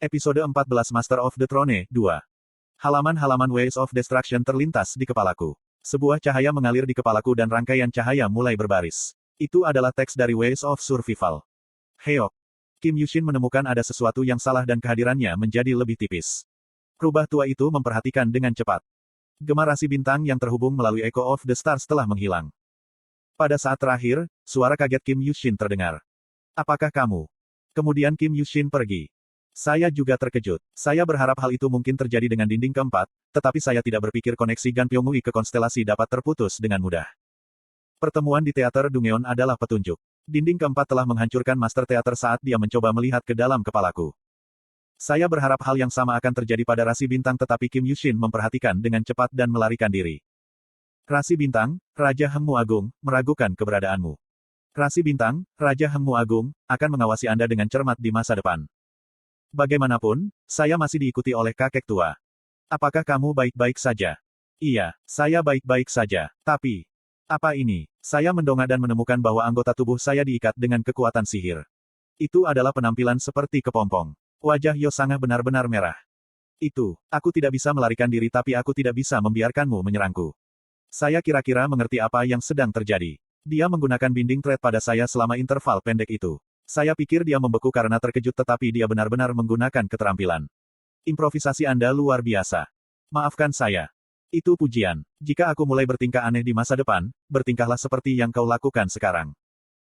Episode 14 Master of the Throne, 2. Halaman-halaman Ways of Destruction terlintas di kepalaku. Sebuah cahaya mengalir di kepalaku dan rangkaian cahaya mulai berbaris. Itu adalah teks dari Ways of Survival. Heok. Kim Yushin menemukan ada sesuatu yang salah dan kehadirannya menjadi lebih tipis. Rubah tua itu memperhatikan dengan cepat. Gema rasi bintang yang terhubung melalui Echo of the Stars telah menghilang. Pada saat terakhir, suara kaget Kim Yushin terdengar. Apakah kamu? Kemudian Kim Yushin pergi. Saya juga terkejut. Saya berharap hal itu mungkin terjadi dengan dinding keempat, tetapi saya tidak berpikir koneksi Gan Pyongui ke konstelasi dapat terputus dengan mudah. Pertemuan di teater Dungeon adalah petunjuk. Dinding keempat telah menghancurkan master teater saat dia mencoba melihat ke dalam kepalaku. Saya berharap hal yang sama akan terjadi pada rasi bintang tetapi Kim Yushin memperhatikan dengan cepat dan melarikan diri. Rasi bintang, Raja Hengmu Agung, meragukan keberadaanmu. Rasi bintang, Raja Hengmu Agung, akan mengawasi Anda dengan cermat di masa depan. Bagaimanapun, saya masih diikuti oleh kakek tua. Apakah kamu baik-baik saja? Iya, saya baik-baik saja. Tapi, apa ini? Saya mendongak dan menemukan bahwa anggota tubuh saya diikat dengan kekuatan sihir. Itu adalah penampilan seperti kepompong. Wajah Yosanga benar-benar merah. Aku tidak bisa melarikan diri tapi aku tidak bisa membiarkanmu menyerangku. Saya kira-kira mengerti apa yang sedang terjadi. Dia menggunakan binding thread pada saya selama interval pendek itu. Saya pikir dia membeku karena terkejut tetapi dia benar-benar menggunakan keterampilan. Improvisasi Anda luar biasa. Maafkan saya. Itu pujian. Jika aku mulai bertingkah aneh di masa depan, bertingkahlah seperti yang kau lakukan sekarang.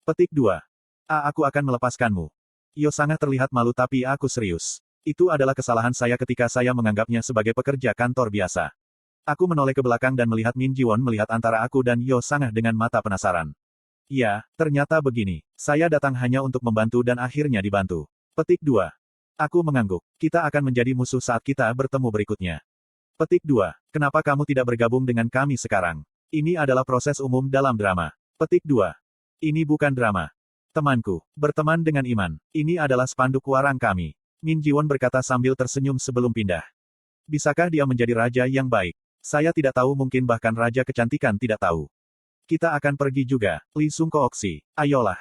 Petik 2. Aku akan melepaskanmu. Yosanga terlihat malu tapi aku serius. Itu adalah kesalahan saya ketika saya menganggapnya sebagai pekerja kantor biasa. Aku menoleh ke belakang dan melihat Min Jiwon melihat antara aku dan Yosanga dengan mata penasaran. Ya, ternyata begini. Saya datang hanya untuk membantu dan akhirnya dibantu. Petik 2. Aku mengangguk. Kita akan menjadi musuh saat kita bertemu berikutnya. Petik 2. Kenapa kamu tidak bergabung dengan kami sekarang? Ini adalah proses umum dalam drama. Petik 2. Ini bukan drama. Temanku, berteman dengan iman. Ini adalah spanduk warang kami. Min Jiwon berkata sambil tersenyum sebelum pindah. Bisakah dia menjadi raja yang baik? Saya tidak tahu mungkin bahkan raja kecantikan tidak tahu. Kita akan pergi juga. Lee Sung-kook si. Ayolah.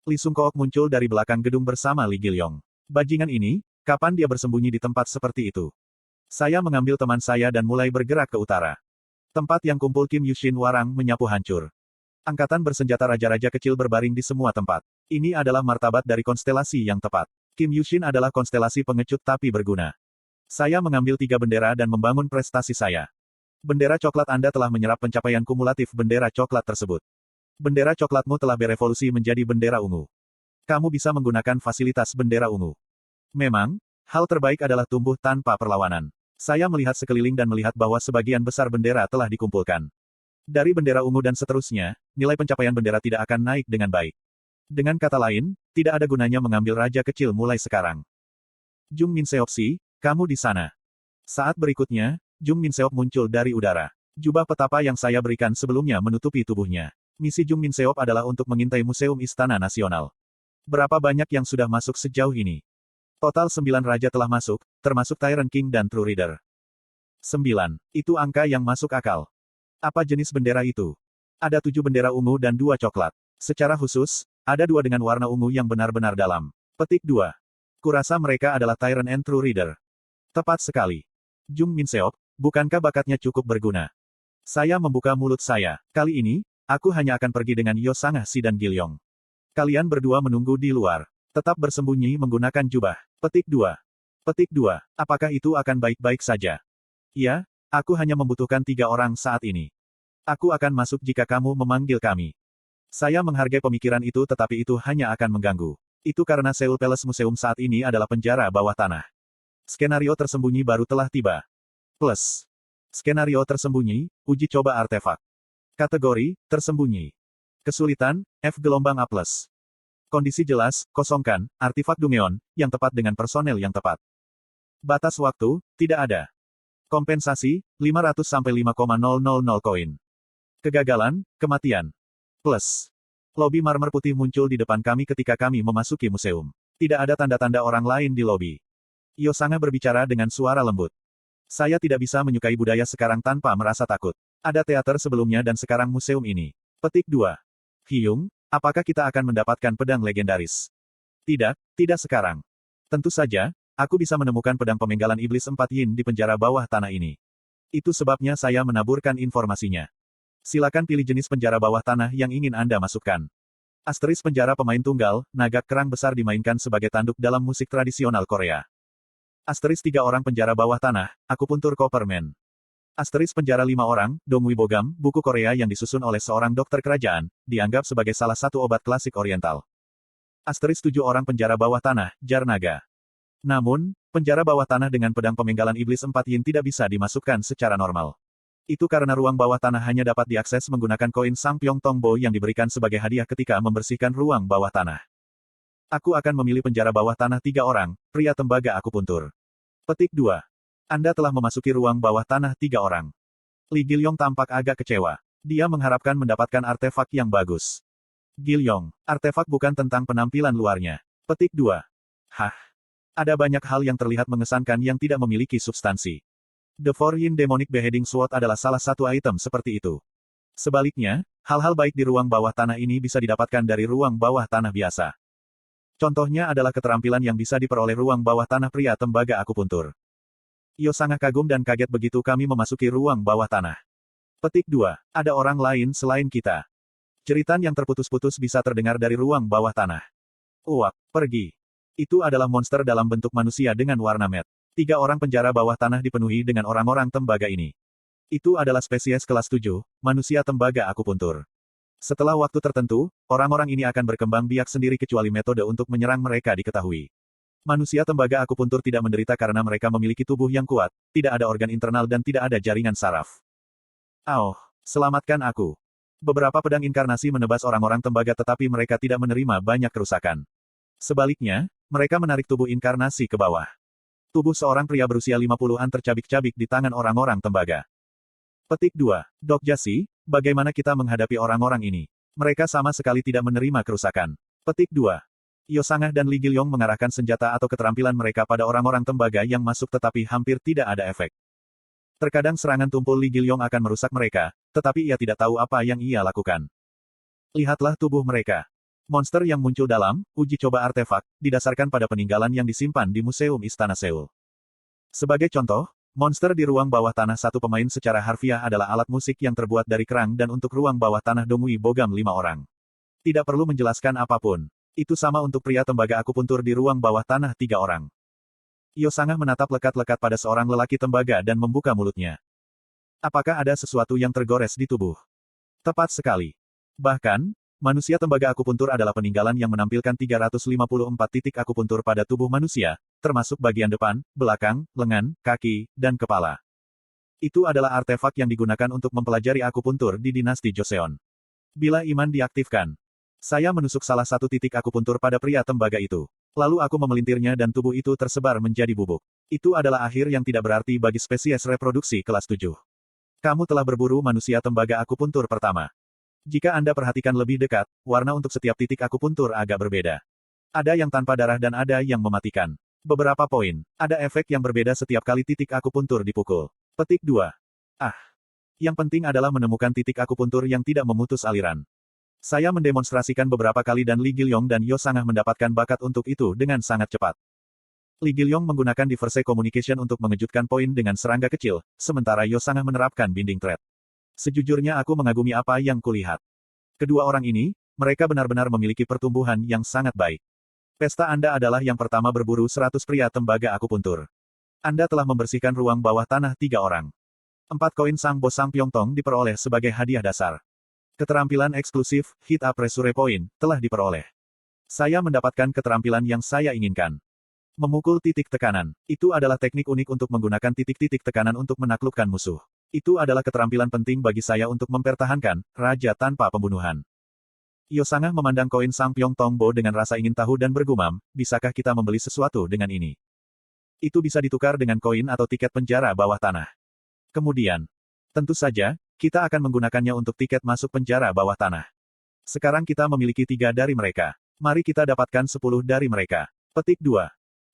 Lee Sung-kook muncul dari belakang gedung bersama Lee Gilyong. Bajingan ini, kapan dia bersembunyi di tempat seperti itu? Saya mengambil teman saya dan mulai bergerak ke utara. Tempat yang kumpul Kim Yushin Warang menyapu hancur. Angkatan bersenjata raja-raja kecil berbaring di semua tempat. Ini adalah martabat dari konstelasi yang tepat. Kim Yushin adalah konstelasi pengecut tapi berguna. Saya mengambil 3 bendera dan membangun prestasi saya. Bendera coklat Anda telah menyerap pencapaian kumulatif bendera coklat tersebut. Bendera coklatmu telah berevolusi menjadi bendera ungu. Kamu bisa menggunakan fasilitas bendera ungu. Memang, hal terbaik adalah tumbuh tanpa perlawanan. Saya melihat sekeliling dan melihat bahwa sebagian besar bendera telah dikumpulkan. Dari bendera ungu dan seterusnya, nilai pencapaian bendera tidak akan naik dengan baik. Dengan kata lain, tidak ada gunanya mengambil raja kecil mulai sekarang. Jung Min-seop si, kamu di sana. Saat berikutnya, Jung Min-seop muncul dari udara. Jubah petapa yang saya berikan sebelumnya menutupi tubuhnya. Misi Jung Min-seop adalah untuk mengintai Museum Istana Nasional. Berapa banyak yang sudah masuk sejauh ini? Total 9 raja telah masuk, termasuk Tyrant King dan True Reader. 9. Itu angka yang masuk akal. Apa jenis bendera itu? Ada 7 bendera ungu dan 2 coklat. Secara khusus, ada 2 dengan warna ungu yang benar-benar dalam. Petik 2. Kurasa mereka adalah Tyrant and True Reader. Tepat sekali. Jung Min-seop, bukankah bakatnya cukup berguna? Saya membuka mulut saya. Kali ini, aku hanya akan pergi dengan Yosanga si dan Gilyong. Kalian berdua menunggu di luar. Tetap bersembunyi menggunakan jubah. Petik 2. Petik 2. Apakah itu akan baik-baik saja? Ya, aku hanya membutuhkan 3 orang saat ini. Aku akan masuk jika kamu memanggil kami. Saya menghargai pemikiran itu tetapi itu hanya akan mengganggu. Itu karena Seoul Palace Museum saat ini adalah penjara bawah tanah. Skenario tersembunyi baru telah tiba. Plus. Skenario tersembunyi, uji coba artefak. Kategori, tersembunyi. Kesulitan, F gelombang A+. Kondisi jelas, kosongkan, artefak Dungeon, yang tepat dengan personel yang tepat. Batas waktu, tidak ada. Kompensasi, 500-5,000 koin. Kegagalan, kematian. Plus. Lobi marmer putih muncul di depan kami ketika kami memasuki museum. Tidak ada tanda-tanda orang lain di lobi. Yosanga berbicara dengan suara lembut. Saya tidak bisa menyukai budaya sekarang tanpa merasa takut. Ada teater sebelumnya dan sekarang museum ini. Petik 2. Hyung, apakah kita akan mendapatkan pedang legendaris? Tidak, tidak sekarang. Tentu saja, Aku bisa menemukan pedang pemenggalan iblis 4 yin di penjara bawah tanah ini. Itu sebabnya saya menaburkan informasinya. Silakan pilih jenis penjara bawah tanah yang ingin Anda masukkan. Asteris penjara pemain tunggal, naga kerang besar dimainkan sebagai tanduk dalam musik tradisional Korea. Asteris 3 orang penjara bawah tanah, akupuntur Copperman. Asteris penjara 5 orang, Dongwi Bogam, buku Korea yang disusun oleh seorang dokter kerajaan, dianggap sebagai salah satu obat klasik oriental. Asteris 7 orang penjara bawah tanah, jar naga. Namun, penjara bawah tanah dengan pedang pemenggalan iblis 4 yin tidak bisa dimasukkan secara normal. Itu karena ruang bawah tanah hanya dapat diakses menggunakan koin Sangpyeong Tongbo yang diberikan sebagai hadiah ketika membersihkan ruang bawah tanah. Aku akan memilih penjara bawah tanah 3 orang, pria tembaga akupuntur. Petik 2. Anda telah memasuki ruang bawah tanah 3 orang. Lee Gilyong tampak agak kecewa. Dia mengharapkan mendapatkan artefak yang bagus. Gilyong, artefak bukan tentang penampilan luarnya. Petik 2. Hah? Ada banyak hal yang terlihat mengesankan yang tidak memiliki substansi. The Four Yin Demonic Beheading Sword adalah salah satu item seperti itu. Sebaliknya, hal-hal baik di ruang bawah tanah ini bisa didapatkan dari ruang bawah tanah biasa. Contohnya adalah keterampilan yang bisa diperoleh ruang bawah tanah pria tembaga akupuntur. Yo sangat kagum dan kaget begitu kami memasuki ruang bawah tanah. Petik 2. Ada orang lain selain kita. Jeritan yang terputus-putus bisa terdengar dari ruang bawah tanah. Uak, pergi. Itu adalah monster dalam bentuk manusia dengan warna matte. 3 orang penjara bawah tanah dipenuhi dengan orang-orang tembaga ini. Itu adalah spesies kelas 7, manusia tembaga akupuntur. Setelah waktu tertentu, orang-orang ini akan berkembang biak sendiri kecuali metode untuk menyerang mereka diketahui. Manusia tembaga akupuntur tidak menderita karena mereka memiliki tubuh yang kuat, tidak ada organ internal dan tidak ada jaringan saraf. Oh, selamatkan aku. Beberapa pedang inkarnasi menebas orang-orang tembaga tetapi mereka tidak menerima banyak kerusakan. Sebaliknya, mereka menarik tubuh inkarnasi ke bawah. Tubuh seorang pria berusia 50-an tercabik-cabik di tangan orang-orang tembaga. Petik 2. Dok Jasi, bagaimana kita menghadapi orang-orang ini? Mereka sama sekali tidak menerima kerusakan. Petik 2. Yo Sangah dan Lee Gilyong mengarahkan senjata atau keterampilan mereka pada orang-orang tembaga yang masuk tetapi hampir tidak ada efek. Terkadang serangan tumpul Lee Gilyong akan merusak mereka, tetapi ia tidak tahu apa yang ia lakukan. Lihatlah tubuh mereka. Monster yang muncul dalam uji coba artefak, didasarkan pada peninggalan yang disimpan di Museum Istana Seoul. Sebagai contoh, monster di ruang bawah tanah satu pemain secara harfiah adalah alat musik yang terbuat dari kerang dan untuk ruang bawah tanah Dongwi Bogam 5 orang. Tidak perlu menjelaskan apapun. Itu sama untuk pria tembaga akupuntur di ruang bawah tanah 3 orang. Yo Sangah menatap lekat-lekat pada seorang lelaki tembaga dan membuka mulutnya. Apakah ada sesuatu yang tergores di tubuh? Tepat sekali. Bahkan, manusia tembaga akupuntur adalah peninggalan yang menampilkan 354 titik akupuntur pada tubuh manusia, termasuk bagian depan, belakang, lengan, kaki, dan kepala. Itu adalah artefak yang digunakan untuk mempelajari akupuntur di dinasti Joseon. Bila iman diaktifkan, saya menusuk salah satu titik akupuntur pada pria tembaga itu. Lalu aku memelintirnya dan tubuh itu tersebar menjadi bubuk. Itu adalah akhir yang tidak berarti bagi spesies reproduksi kelas 7. Kamu telah berburu manusia tembaga akupuntur pertama. Jika Anda perhatikan lebih dekat, warna untuk setiap titik akupuntur agak berbeda. Ada yang tanpa darah dan ada yang mematikan. Beberapa poin. Ada efek yang berbeda setiap kali titik akupuntur dipukul. Petik 2. Yang penting adalah menemukan titik akupuntur yang tidak memutus aliran. Saya mendemonstrasikan beberapa kali dan Lee Gilyong dan Yo Sangah mendapatkan bakat untuk itu dengan sangat cepat. Lee Gilyong menggunakan Diverse Communication untuk mengejutkan poin dengan serangga kecil, sementara Yo Sangah menerapkan Binding Thread. Sejujurnya aku mengagumi apa yang kulihat. Kedua orang ini, mereka benar-benar memiliki pertumbuhan yang sangat baik. Pesta Anda adalah yang pertama berburu 100 pria tembaga akupuntur. Anda telah membersihkan ruang bawah tanah 3 orang. 4 koin Sangbo Sangpyeongtong diperoleh sebagai hadiah dasar. Keterampilan eksklusif, Hit Up Pressure Point, telah diperoleh. Saya mendapatkan keterampilan yang saya inginkan. Memukul titik tekanan. Itu adalah teknik unik untuk menggunakan titik-titik tekanan untuk menaklukkan musuh. Itu adalah keterampilan penting bagi saya untuk mempertahankan raja tanpa pembunuhan. Yo Sangah memandang koin Sangpyeongtong Bo dengan rasa ingin tahu dan bergumam, bisakah kita membeli sesuatu dengan ini? Itu bisa ditukar dengan koin atau tiket penjara bawah tanah. Kemudian, tentu saja, kita akan menggunakannya untuk tiket masuk penjara bawah tanah. Sekarang kita memiliki 3 dari mereka. Mari kita dapatkan 10 dari mereka. Petik 2.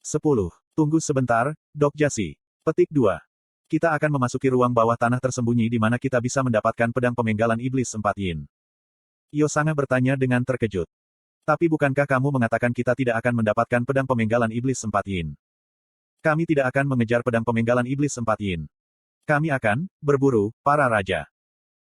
10. Tunggu sebentar, Dok Jasi. Petik 2. Kita akan memasuki ruang bawah tanah tersembunyi di mana kita bisa mendapatkan pedang pemenggalan iblis 4 yin. Yo Sangah bertanya dengan terkejut. Tapi bukankah kamu mengatakan kita tidak akan mendapatkan pedang pemenggalan iblis 4 yin? Kami tidak akan mengejar pedang pemenggalan iblis 4 yin. Kami akan berburu para raja.